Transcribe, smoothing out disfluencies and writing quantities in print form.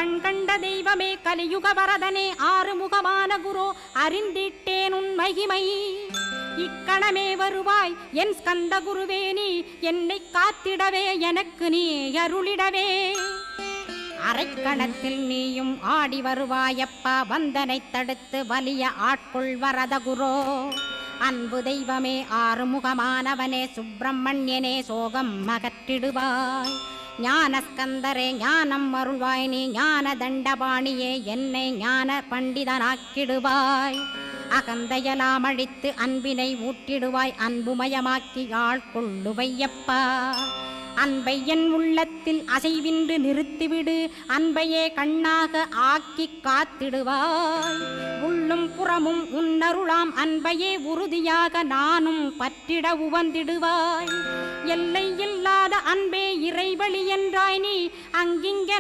கண் கண்ட தெய்வமே கலியுக வரதனே ஆறுமுகமான குரு அறிந்திட்டேன் உன் மகிமை இக்கணமே வருவாய் என் ஸ்கந்த குருவே நீ என்னை காத்திடவே எனக்கு நீ அருளிடவே அரைக்கணத்தில் நீயும் ஆடி வருவாயப்பா வந்தனை தடுத்து வலிய ஆட்கொள் வரத குரோ அன்பு தெய்வமே ஆறுமுகமானவனே சுப்பிரமணியனே சோகம் அகற்றிடுவாய் ஞானஸ்கந்தரே ஞானம் அருள்வாய் நீ ஞான தண்டபாணியே என்னை ஞான பண்டிதனாக்கிடுவாய் அகந்தையலாம் அழித்து அன்பினை ஊட்டிடுவாய் அன்புமயமாக்கி ஆள்கொள்ளுவையப்பா அன்பை என் உள்ளத்தில் அசைவின்று நிறுத்திவிடு அன்பையே கண்ணாக ஆக்கி காத்திடுவாய் உள்ளும் புறமும் உன்னருளாம் அன்பையே உறுதியாக நானும் பற்றிட உவந்திடுவாய் எல்லை இல்லாத அன்பே இறைவழி என்றாய் நீ அங்கிங்க